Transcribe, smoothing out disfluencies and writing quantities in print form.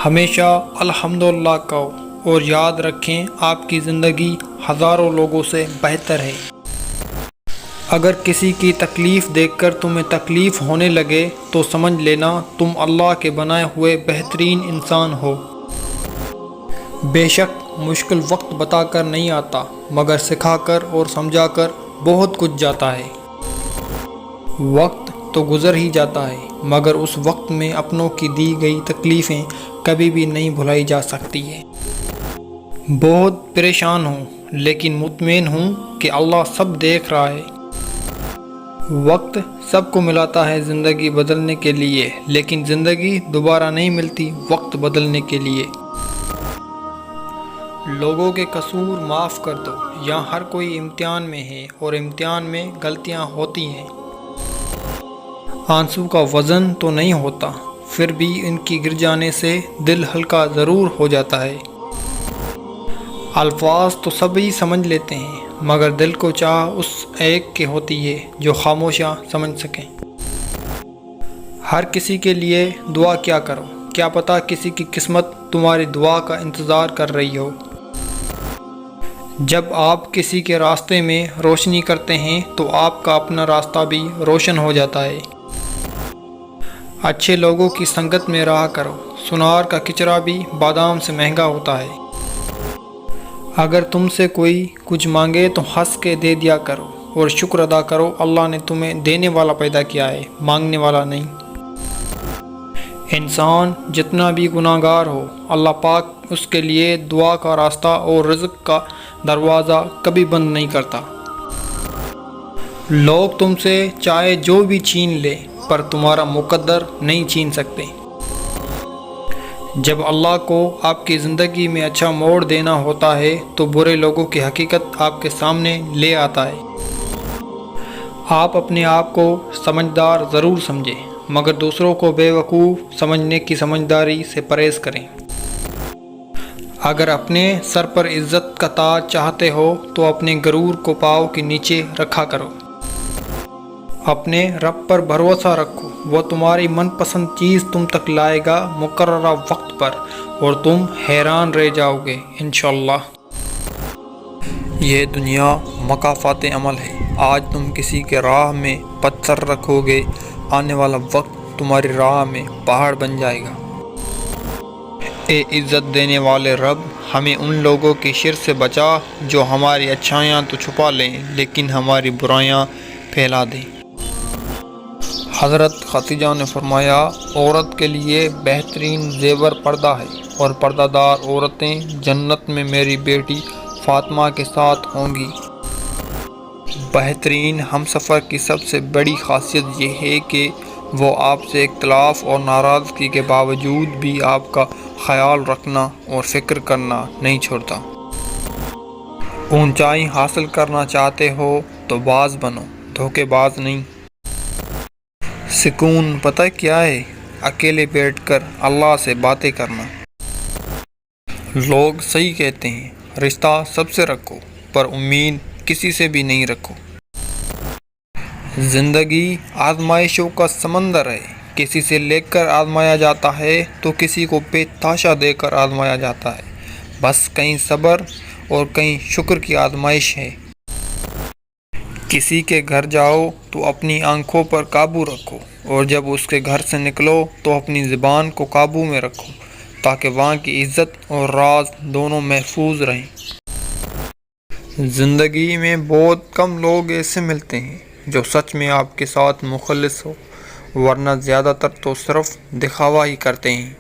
ہمیشہ الحمدللہ کہو اور یاد رکھیں آپ کی زندگی ہزاروں لوگوں سے بہتر ہے۔ اگر کسی کی تکلیف دیکھ کر تمہیں تکلیف ہونے لگے تو سمجھ لینا تم اللہ کے بنائے ہوئے بہترین انسان ہو۔ بے شک مشکل وقت بتا کر نہیں آتا مگر سکھا کر اور سمجھا کر بہت کچھ جاتا ہے۔ وقت تو گزر ہی جاتا ہے مگر اس وقت میں اپنوں کی دی گئی تکلیفیں کبھی بھی نہیں بھلائی جا سکتی ہے۔ بہت پریشان ہوں لیکن مطمئن ہوں کہ اللہ سب دیکھ رہا ہے۔ وقت سب کو ملاتا ہے زندگی بدلنے کے لیے لیکن زندگی دوبارہ نہیں ملتی وقت بدلنے کے لیے۔ لوگوں کے قصور معاف کر دو، یہاں ہر کوئی امتحان میں ہے اور امتحان میں غلطیاں ہوتی ہیں۔ آنسو کا وزن تو نہیں ہوتا پھر بھی ان کی گر جانے سے دل ہلکا ضرور ہو جاتا ہے۔ الفاظ تو سبھی سمجھ لیتے ہیں مگر دل کو چاہ اس ایک کی ہوتی ہے جو خاموشیاں سمجھ سکیں۔ ہر کسی کے لیے دعا کیا کرو، کیا پتہ کسی کی قسمت تمہاری دعا کا انتظار کر رہی ہو۔ جب آپ کسی کے راستے میں روشنی کرتے ہیں تو آپ کا اپنا راستہ بھی روشن ہو جاتا ہے۔ اچھے لوگوں کی سنگت میں رہا کرو، سنار کا کچرا بھی بادام سے مہنگا ہوتا ہے۔ اگر تم سے کوئی کچھ مانگے تو ہنس کے دے دیا کرو اور شکر ادا کرو، اللہ نے تمہیں دینے والا پیدا کیا ہے، مانگنے والا نہیں۔ انسان جتنا بھی گناہ گار ہو، اللہ پاک اس کے لیے دعا کا راستہ اور رزق کا دروازہ کبھی بند نہیں کرتا۔ لوگ تم سے چاہے جو بھی چھین لے پر تمہارا مقدر نہیں چھین سکتے۔ جب اللہ کو آپ کی زندگی میں اچھا موڑ دینا ہوتا ہے تو برے لوگوں کی حقیقت آپ کے سامنے لے آتا ہے۔ آپ اپنے آپ کو سمجھدار ضرور سمجھیں مگر دوسروں کو بے وقوف سمجھنے کی سمجھداری سے پرہیز کریں۔ اگر اپنے سر پر عزت کا تاج چاہتے ہو تو اپنے غرور کو پاؤں کے نیچے رکھا کرو۔ اپنے رب پر بھروسہ رکھو، وہ تمہاری من پسند چیز تم تک لائے گا مقررہ وقت پر اور تم حیران رہ جاؤ گے انشاءاللہ۔ یہ دنیا مکافات عمل ہے، آج تم کسی کے راہ میں پتھر رکھو گے، آنے والا وقت تمہاری راہ میں پہاڑ بن جائے گا۔ اے عزت دینے والے رب، ہمیں ان لوگوں کی شر سے بچا جو ہماری اچھائیاں تو چھپا لیں لیکن ہماری برائیاں پھیلا دیں۔ حضرت خدیجہ نے فرمایا، عورت کے لیے بہترین زیور پردہ ہے اور پردہ دار عورتیں جنت میں میری بیٹی فاطمہ کے ساتھ ہوں گی۔ بہترین ہمسفر کی سب سے بڑی خاصیت یہ ہے کہ وہ آپ سے اختلاف اور ناراضگی کے باوجود بھی آپ کا خیال رکھنا اور فکر کرنا نہیں چھوڑتا۔ اونچائی حاصل کرنا چاہتے ہو تو باز بنو، دھوکے باز نہیں۔ سکون پتہ کیا ہے؟ اکیلے بیٹھ کر اللہ سے باتیں کرنا۔ لوگ صحیح کہتے ہیں، رشتہ سب سے رکھو پر امید کسی سے بھی نہیں رکھو۔ زندگی آزمائشوں کا سمندر ہے، کسی سے لے کر آزمایا جاتا ہے تو کسی کو بے تحاشا دے کر آزمایا جاتا ہے۔ بس کہیں صبر اور کہیں شکر کی آزمائش ہے۔ کسی کے گھر جاؤ تو اپنی آنکھوں پر قابو رکھو اور جب اس کے گھر سے نکلو تو اپنی زبان کو قابو میں رکھو تاکہ وہاں کی عزت اور راز دونوں محفوظ رہیں۔ زندگی میں بہت کم لوگ ایسے ملتے ہیں جو سچ میں آپ کے ساتھ مخلص ہو، ورنہ زیادہ تر تو صرف دکھاوا ہی کرتے ہیں۔